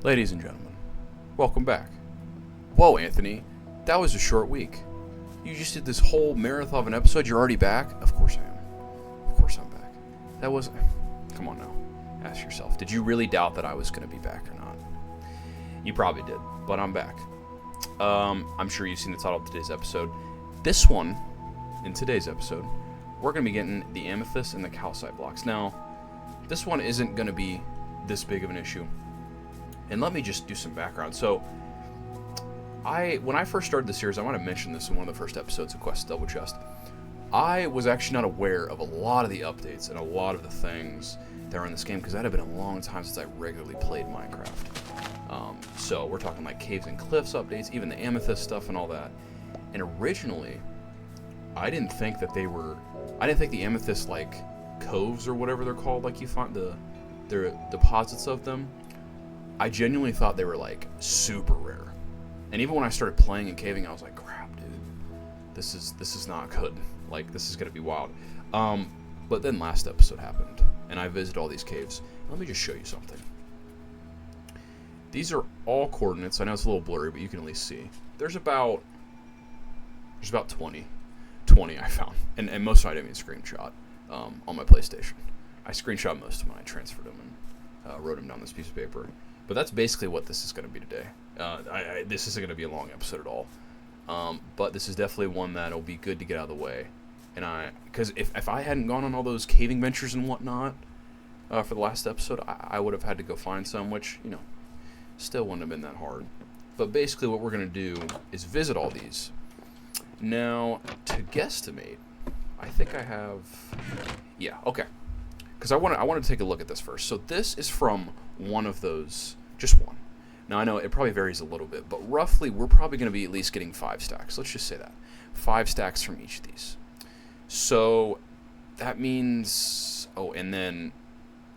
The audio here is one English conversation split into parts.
Ladies and gentlemen, welcome back. Whoa, Anthony, that was a short week. You just did this whole marathon of an episode, you're already back? Of course I am. Of course I'm back. That was... Come on now. Ask yourself, did you really doubt that I was going to be back or not? You probably did, but I'm back. I'm sure you've seen the title of today's episode. This one, in today's episode, we're going to be getting the Amethyst and the Calcite blocks. Now, this one isn't going to be this big of an issue. And let me just do some background. So, when I first started the series, I might have mentioned this in one of the first episodes of Quest Double Chest. I was actually not aware of a lot of the updates and a lot of the things that were in this game because that had been a long time since I regularly played Minecraft. So we're talking like caves and cliffs updates, even the Amethyst stuff and all that. And originally, I didn't think that I didn't think the Amethyst like coves or whatever they're called, like you find the deposits of them. I genuinely thought they were like super rare. And even when I started playing and caving, I was like, crap, dude, this is not good. Like, this is gonna be wild. But then last episode happened, and I visited all these caves. Let me just show you something. These are all coordinates. I know it's a little blurry, but you can at least see. There's about 20 I found, and most of it I didn't even screenshot on my PlayStation. I screenshot most of them and I transferred them and wrote them down on this piece of paper. But that's basically what this is going to be today. This isn't going to be a long episode at all. But this is definitely one that'll be good to get out of the way. And because if I hadn't gone on all those caving ventures and whatnot for the last episode, I would have had to go find some, which, you know, still wouldn't have been that hard. But basically what we're going to do is visit all these. Now, to guesstimate, I think I have... Yeah, okay. Because I want to take a look at this first. So this is from one of those, just one. Now I know it probably varies a little bit, but roughly we're probably going to be at least getting 5 stacks. Let's just say that. 5 stacks from each of these. So that means, oh, and then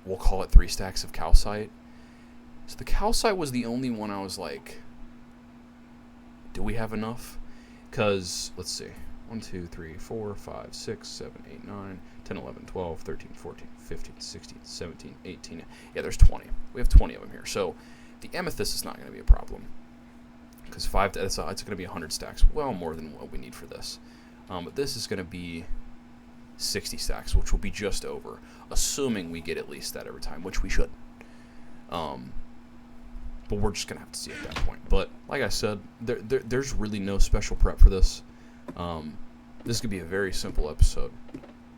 we'll call it 3 stacks of calcite. So the calcite was the only one I was like, do we have enough? Because, let's see. 1, 2, 3, 4, 5, 6, 7, 8, 9, 10, 11, 12, 13, 14, 15, 16, 17, 18. Yeah, there's 20. We have 20 of them here. So the Amethyst is not going to be a problem. Because it's going to be 100 stacks. Well, more than what we need for this. But this is going to be 60 stacks, which will be just over. Assuming we get at least that every time, which we should. But we're just going to have to see at that point. But like I said, there's really no special prep for this. This could be a very simple episode,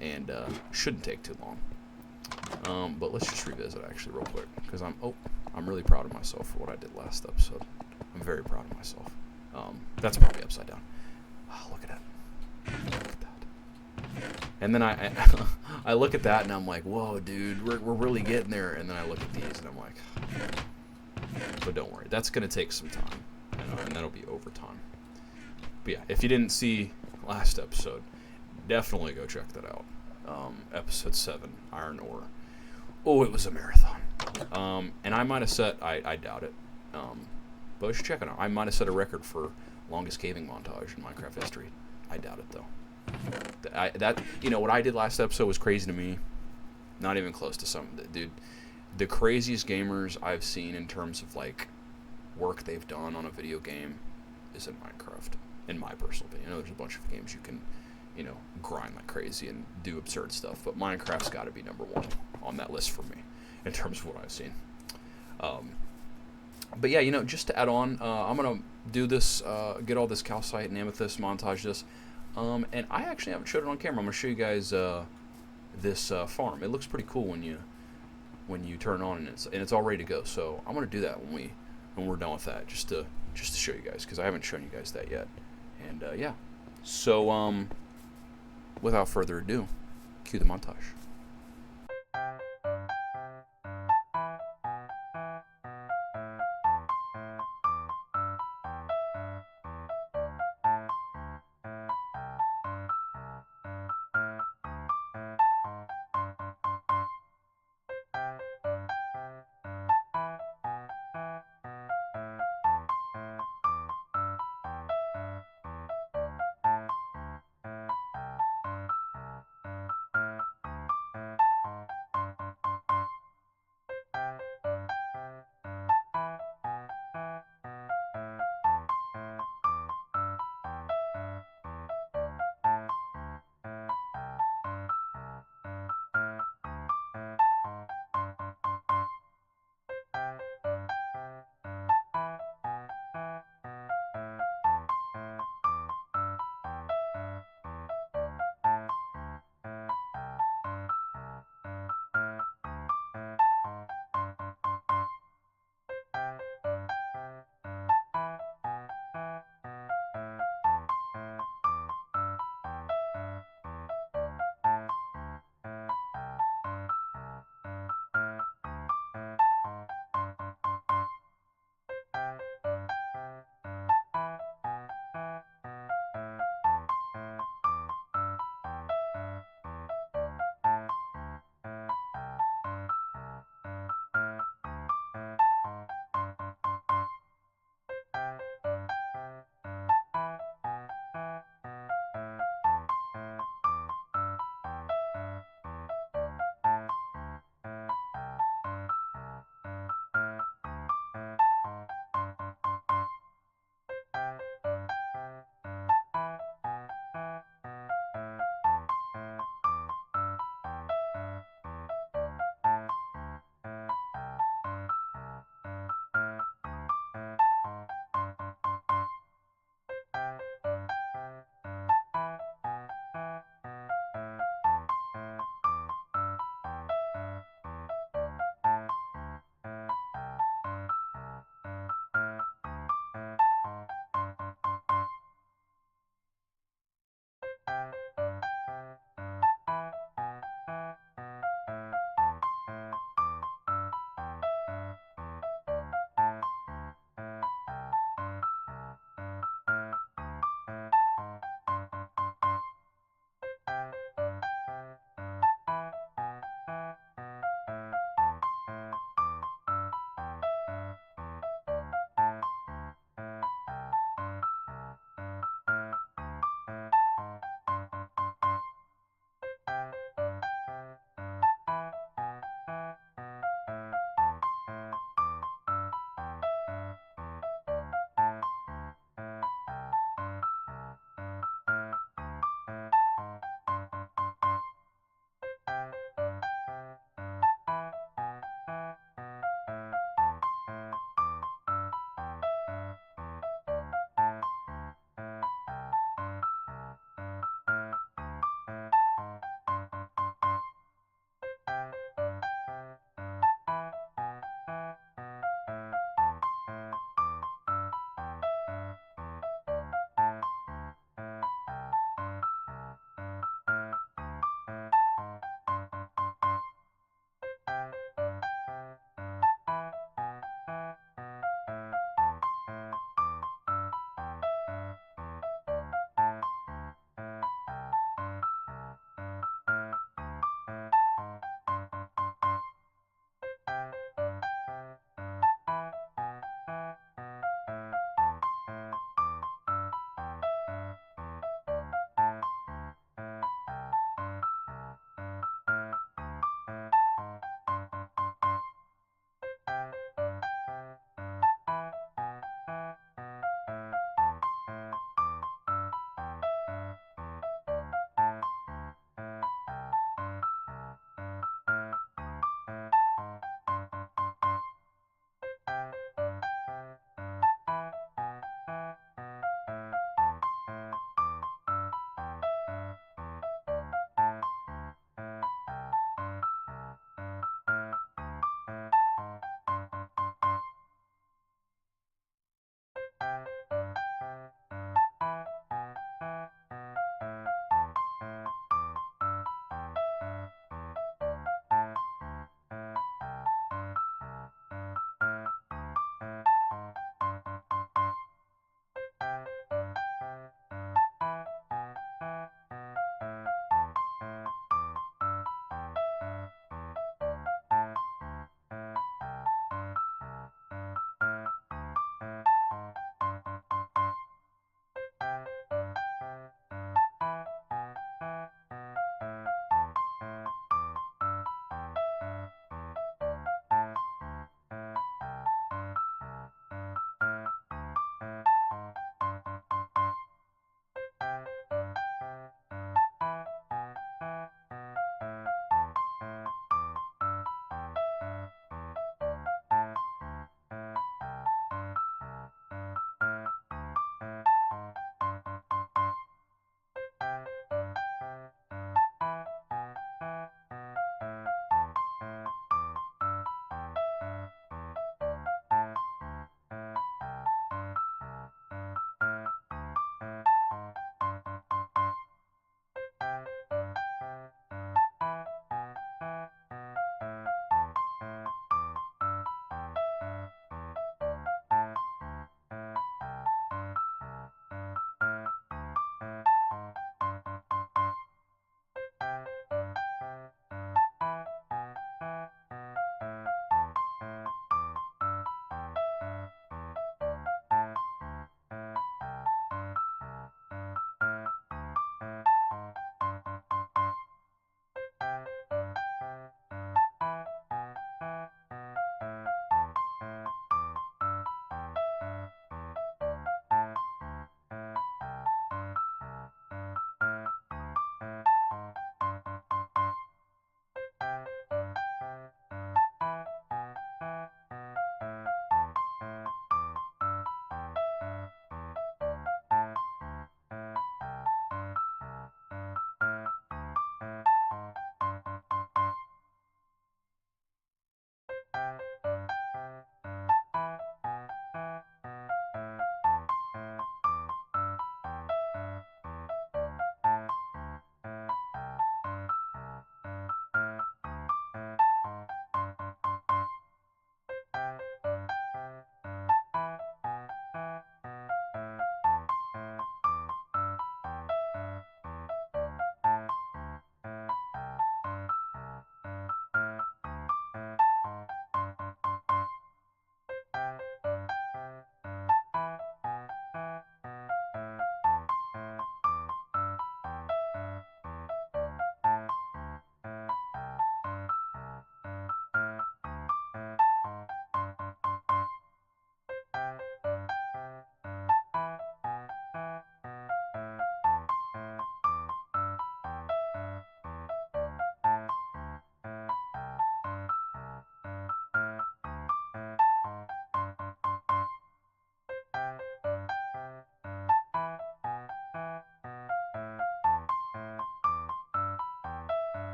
and shouldn't take too long. But let's just revisit actually real quick, because I'm really proud of myself for what I did last episode. I'm very proud of myself. That's probably upside down. Oh, look at that. Look at that. And then I look at that and I'm like, whoa, dude, we're really getting there. And then I look at these and I'm like, but don't worry, that's gonna take some time, and that'll be over time. But yeah, if you didn't see last episode, definitely go check that out. Episode 7, Iron Ore. Oh, it was a marathon. And I might have set, I doubt it, but you should check it out. I might have set a record for longest caving montage in Minecraft history. I doubt it, though. You know, what I did last episode was crazy to me. Not even close to some, dude. The craziest gamers I've seen in terms of, like, work they've done on a video game is in Minecraft. In my personal opinion. I know there's a bunch of games you can, you know, grind like crazy and do absurd stuff, but Minecraft's got to be number 1 on that list for me in terms of what I've seen. But yeah, you know, just to add on, I'm gonna do this, get all this calcite and amethyst, montage this, and I actually haven't showed it on camera. I'm gonna show you guys this farm. It looks pretty cool when you turn it on and it's all ready to go. So I'm gonna do that when we're done with that, just to show you guys, because I haven't shown you guys that yet. And yeah, so without further ado, cue the montage.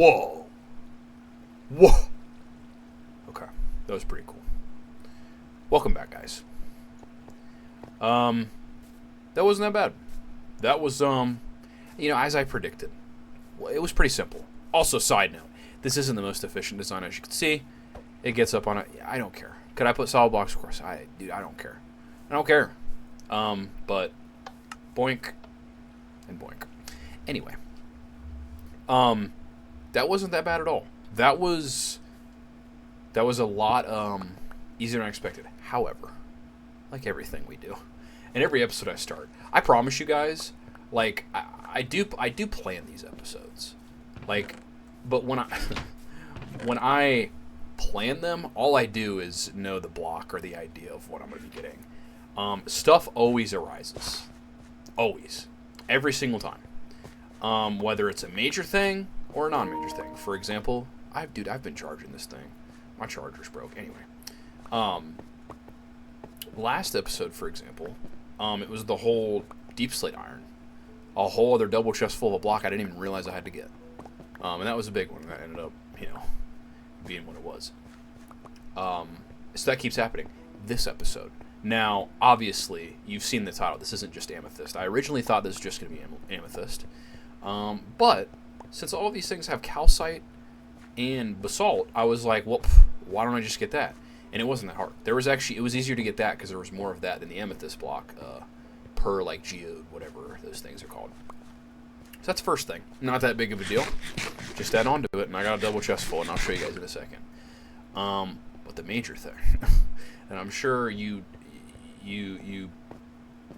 Whoa. Whoa. Okay. That was pretty cool. Welcome back, guys. That wasn't that bad. That was, as I predicted. It was pretty simple. Also, side note, this isn't the most efficient design, as you can see. It gets up on it. I don't care. Could I put solid blocks? Of course. I don't care. I don't care. But boink and boink. Anyway. That wasn't that bad at all. That was a lot easier than I expected. However, like everything we do, and every episode I start, I promise you guys, like I do plan these episodes, like, but when I plan them, all I do is know the block or the idea of what I'm going to be getting. Stuff always arises, always, every single time, whether it's a major thing or a non-major thing. For example, I've been charging this thing. My charger's broke. Anyway, last episode, for example, it was the whole deep slate iron, a whole other double chest full of a block I didn't even realize I had to get, and that was a big one. That ended up, being what it was. So that keeps happening. This episode. Now, obviously, you've seen the title. This isn't just Amethyst. I originally thought this was just going to be Amethyst, but since all these things have Calcite and Basalt, I was like, well, why don't I just get that? And it wasn't that hard. It was easier to get that because there was more of that than the Amethyst block per, like, geode, whatever those things are called. So that's the first thing. Not that big of a deal. Just add on to it, and I got a double chest full, and I'll show you guys in a second. But the major thing, and I'm sure you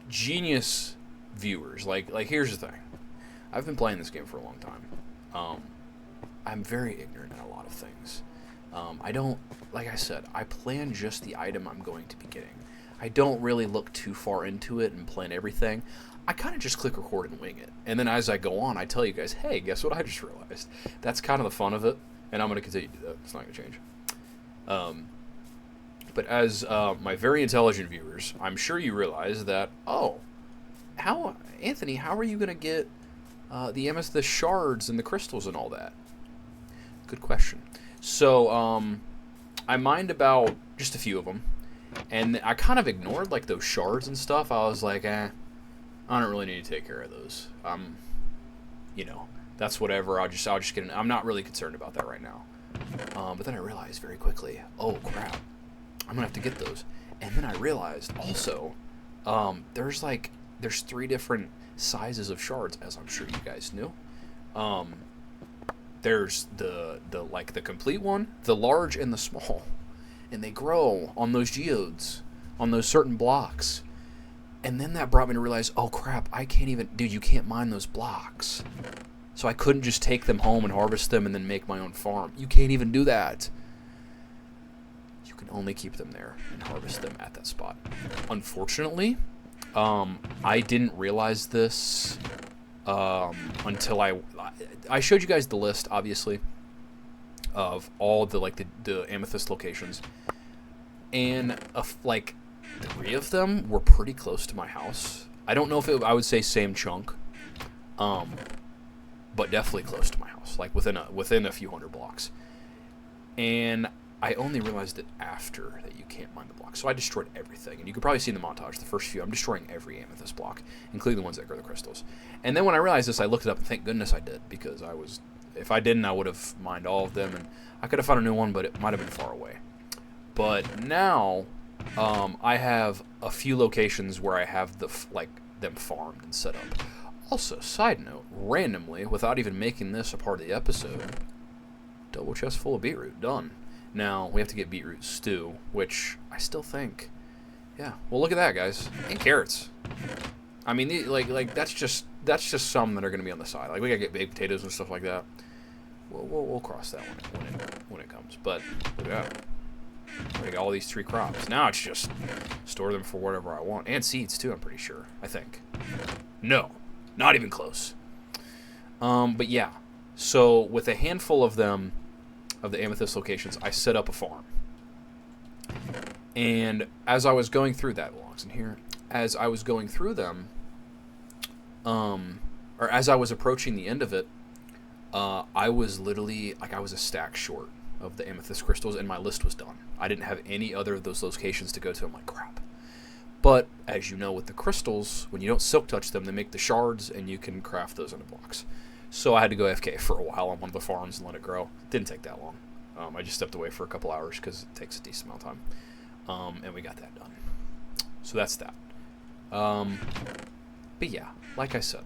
genius viewers, like here's the thing. I've been playing this game for a long time. I'm very ignorant in a lot of things. I don't, like I said, I plan just the item I'm going to be getting. I don't really look too far into it and plan everything. I kind of just click record and wing it. And then as I go on, I tell you guys, hey, guess what I just realized? That's kind of the fun of it, and I'm going to continue to do that. It's not going to change. But as my very intelligent viewers, I'm sure you realize that, Anthony, how are you going to get the amethyst shards and the crystals and all that? Good question. So, I mined about just a few of them, and I kind of ignored, like, those shards and stuff. I was like, I don't really need to take care of those. That's whatever. I'll just get I'm not really concerned about that right now. But then I realized very quickly, oh, crap. I'm going to have to get those. And then I realized also, there's 3 different sizes of shards, as I'm sure you guys knew. There's the complete one, the large, and the small. And they grow on those geodes, on those certain blocks. And then that brought me to realize, oh crap, you can't mine those blocks. So I couldn't just take them home and harvest them and then make my own farm. You can't even do that. You can only keep them there and harvest them at that spot. Unfortunately, I didn't realize this until I showed you guys the list, obviously, of all the amethyst locations, and 3 of them were pretty close to my house. I don't know if I would say same chunk, but definitely close to my house, like within a few hundred blocks. And I only realized it after that you can't mine the blocks. So I destroyed everything. And you can probably see in the montage, the first few, I'm destroying every amethyst block, including the ones that grow the crystals. And then when I realized this, I looked it up, and thank goodness I did, because if I didn't, I would have mined all of them, and I could have found a new one, but it might have been far away. But now, I have a few locations where I have them farmed and set up. Also, side note, randomly, without even making this a part of the episode, double chest full of beetroot, done. Now, we have to get beetroot stew, which I still think, yeah. Well, look at that, guys. And carrots. I mean, that's just some that are going to be on the side. Like, we got to get baked potatoes and stuff like that. We'll cross that when it comes. But, yeah. We got all these 3 crops. Now it's just store them for whatever I want. And seeds, too, I'm pretty sure. I think. No. Not even close. But, yeah. So, with a handful of them, of the amethyst locations, I set up a farm. And as I was going through that, logs in here, as I was going through them, or as I was approaching the end of it, I was literally, like, I was a stack short of the amethyst crystals, and my list was done. I didn't have any other of those locations to go to. I'm like, crap. But, as you know, with the crystals, when you don't silk touch them, they make the shards, and you can craft those into blocks. So I had to go AFK for a while on one of the farms and let it grow. Didn't take that long. I just stepped away for a couple hours because it takes a decent amount of time. And we got that done. So that's that. But yeah, like I said,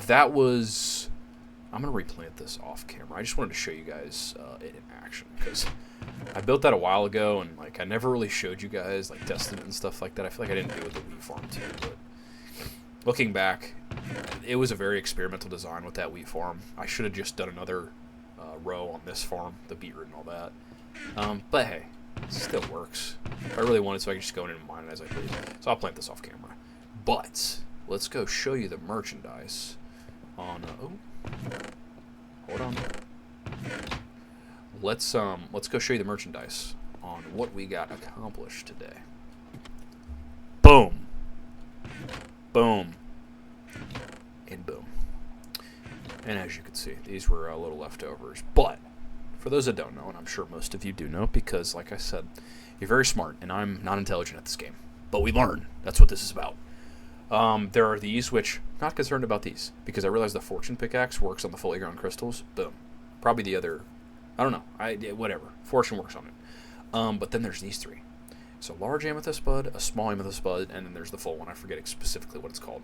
that was... I'm going to replant this off camera. I just wanted to show you guys it in action, because I built that a while ago, and like I never really showed you guys like testing it and stuff like that. I feel like I didn't do it with the wheat farm too, but looking back, it was a very experimental design with that wheat farm. I should have just done another row on this farm, the beetroot and all that. But hey, it still works. If I really wanted to, I could just go in and mine it as I please. So I'll plant this off camera. But let's go show you the merchandise on... hold on. Let's go show you the merchandise on what we got accomplished today. Boom. Boom. And boom. And as you can see, these were little leftovers. But for those that don't know, and I'm sure most of you do know, because like I said, you're very smart, and I'm not intelligent at this game. But we learn. That's what this is about. There are these, which, not concerned about these, because I realize the fortune pickaxe works on the fully grown crystals. Boom. Probably the other, I don't know, whatever. Fortune works on it. But then there's these three. So large amethyst bud, a small amethyst bud, and then there's the full one. I forget specifically what it's called.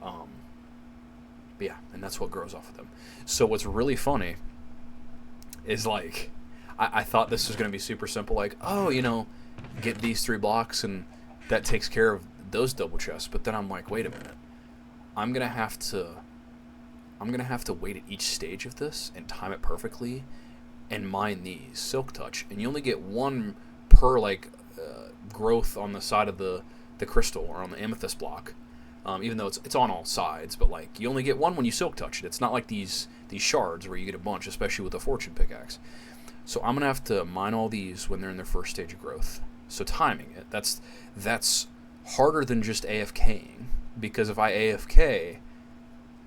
But yeah, and that's what grows off of them. So what's really funny is, like, I thought this was going to be super simple, like, oh, you know, get these 3 blocks and that takes care of those double chests. But then I'm like, wait a minute. I'm going to have to wait at each stage of this and time it perfectly and mine these silk touch, and you only get 1 per like growth on the side of the crystal or on the amethyst block. Even though it's on all sides, but like you only get 1 when you silk touch it. It's not like these shards where you get a bunch, especially with the fortune pickaxe. So I'm gonna have to mine all these when they're in their first stage of growth. So timing it, that's harder than just AFKing, because if I AFK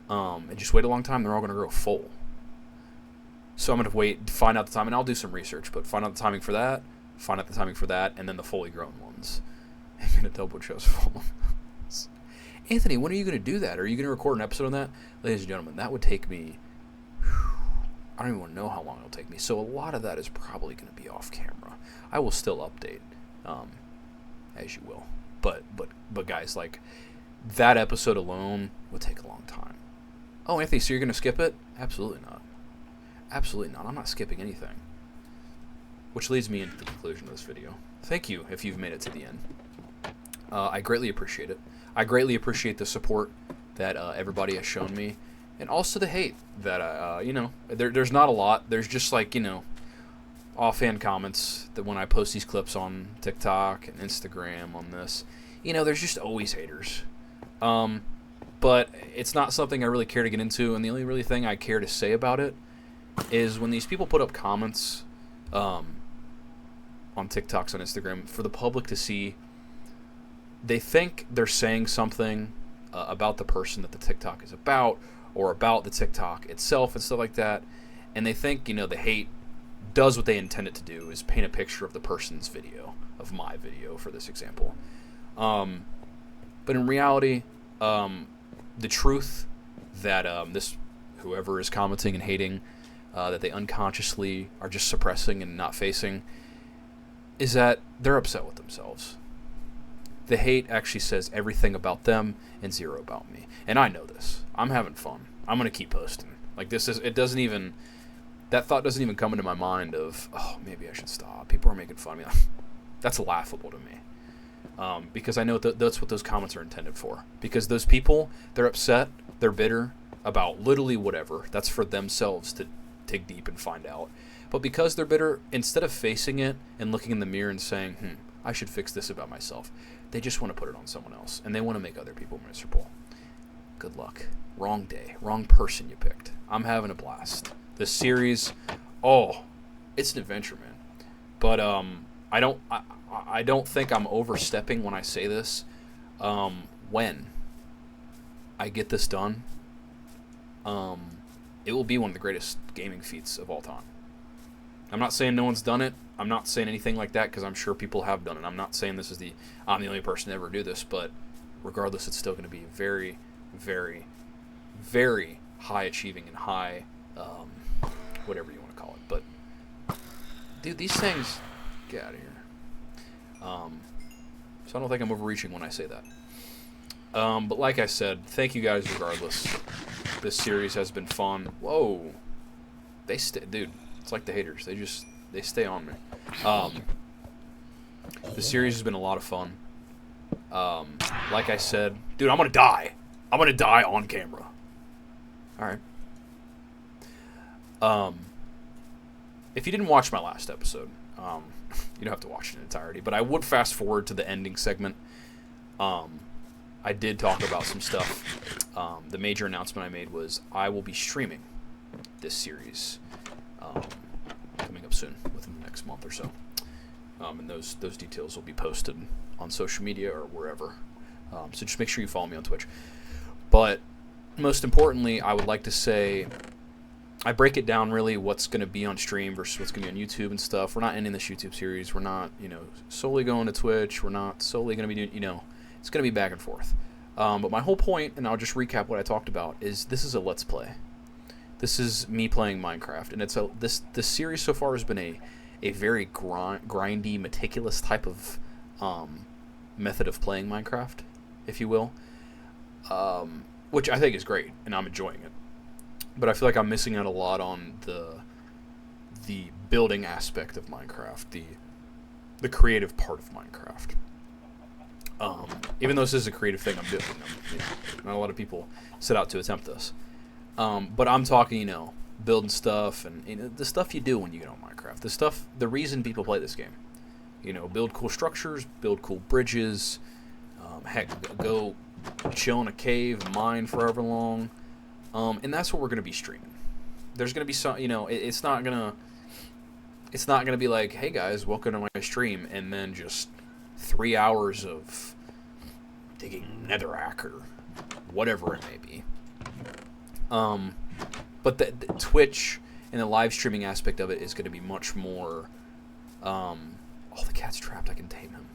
and just wait a long time, they're all gonna grow full. So I'm gonna wait, find out the time, and I'll do some research, but find out the timing for that, and then the fully grown ones. I'm gonna double chest full. Anthony, when are you going to do that? Are you going to record an episode on that? Ladies and gentlemen, that would take me... I don't even want to know how long it'll take me. So a lot of that is probably going to be off camera. I will still update, as you will. But guys, like, that episode alone would take a long time. Oh, Anthony, so you're going to skip it? Absolutely not. Absolutely not. I'm not skipping anything. Which leads me into the conclusion of this video. Thank you if you've made it to the end. I greatly appreciate it. I greatly appreciate the support that everybody has shown me, and also the hate that, you know, there's not a lot. There's just, like, you know, offhand comments that when I post these clips on TikTok and Instagram on this, you know, there's just always haters. But it's not something I really care to get into, and the only really thing I care to say about it is when these people put up comments on TikToks, on Instagram, for the public to see. They think they're saying something about the person that the TikTok is about, or about the TikTok itself and stuff like that, and they think, you know, the hate does what they intend it to do, is paint a picture of the person's video, of my video for this example. But in reality, the truth that this whoever is commenting and hating, that they unconsciously are just suppressing and not facing, is that they're upset with themselves. The hate actually says everything about them and 0 about me. And I know this. I'm having fun. I'm going to keep posting. Like, that thought doesn't even come into my mind of, oh, maybe I should stop. People are making fun of me. That's laughable to me. Because I know that's what those comments are intended for. Because those people, they're upset, they're bitter about literally whatever. That's for themselves to dig deep and find out. But because they're bitter, instead of facing it and looking in the mirror and saying, I should fix this about myself, they just want to put it on someone else, and they want to make other people miserable. Good luck. Wrong day. Wrong person you picked. I'm having a blast. This series, it's an adventure, man. But I don't think I'm overstepping when I say this. When I get this done, it will be one of the greatest gaming feats of all time. I'm not saying no one's done it. I'm not saying anything like that because I'm sure people have done it. I'm not saying I'm the only person to ever do this, but regardless, it's still going to be very, very, very high achieving and high, whatever you want to call it. But dude, these things, get out of here. So I don't think I'm overreaching when I say that. But like I said, thank you guys regardless. This series has been fun. Whoa. Dude, it's like the haters. They stay on me. The series has been a lot of fun. Like I said, dude, I'm gonna die. I'm gonna die on camera. Alright. If you didn't watch my last episode, you don't have to watch it in entirety, but I would fast forward to the ending segment. I did talk about some stuff. The major announcement I made was I will be streaming this series coming up soon, within the next month or so. And those details will be posted on social media or wherever. So just make sure you follow me on Twitch. But most importantly, I would like to say I break it down really what's going to be on stream versus what's going to be on YouTube and stuff. We're not ending this YouTube series. We're not, solely going to Twitch. We're not solely going to be doing, it's going to be back and forth. But my whole point, and I'll just recap what I talked about, is this is a Let's Play. This is me playing Minecraft, and this series so far has been a very grindy, meticulous type of method of playing Minecraft, if you will, which I think is great, and I'm enjoying it. But I feel like I'm missing out a lot on the building aspect of Minecraft, the creative part of Minecraft. Even though this is a creative thing I'm doing, not a lot of people set out to attempt this. But I'm talking, building stuff and the stuff you do when you get on Minecraft. The reason people play this game. Build cool structures, build cool bridges, go chill in a cave, mine for however long. And that's what we're going to be streaming. There's going to be some, it's not going to be like, hey guys, welcome to my stream, and then just 3 hours of digging netherrack or whatever it may be. But the Twitch and the live streaming aspect of it is going to be much more, oh, the cat's trapped, I can tame him.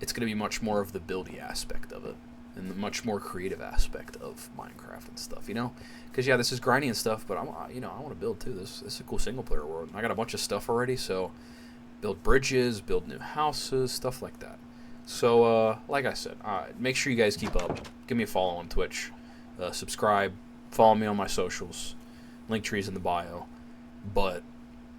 It's going to be much more of the buildy aspect of it, and the much more creative aspect of Minecraft and stuff, Because, yeah, this is grindy and stuff, but I want to build, too. This is a cool single-player world. I got a bunch of stuff already, so build bridges, build new houses, stuff like that. So, like I said, make sure you guys keep up. Give me a follow on Twitch. Subscribe. Follow me on my socials. Linktree's in the bio. But,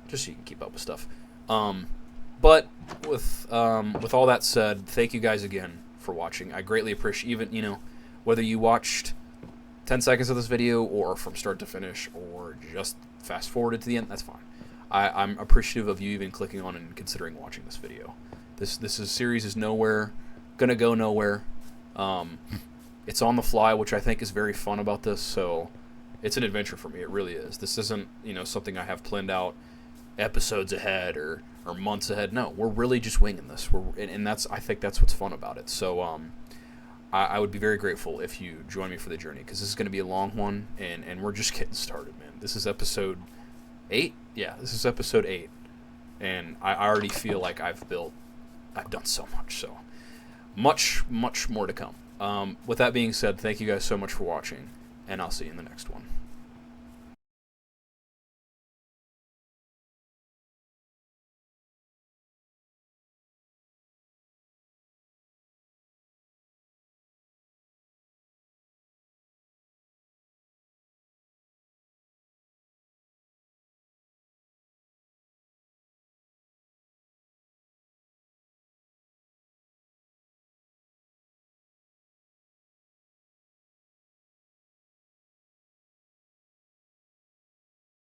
just so you can keep up with stuff. But, with all that said, thank you guys again for watching. I greatly appreciate, even, whether you watched 10 seconds of this video or from start to finish or just fast forwarded to the end, that's fine. I'm appreciative of you even clicking on and considering watching this video. This series is gonna go nowhere. It's on the fly, which I think is very fun about this, so it's an adventure for me. It really is. This isn't, something I have planned out episodes ahead or months ahead. No, we're really just winging this. I think that's what's fun about it. So I would be very grateful if you join me for the journey, because this is going to be a long one, and we're just getting started, man. This is episode 8? Yeah, this is episode 8, and I already feel like I've done so much, so much more to come. With that being said, thank you guys so much for watching, and I'll see you in the next one.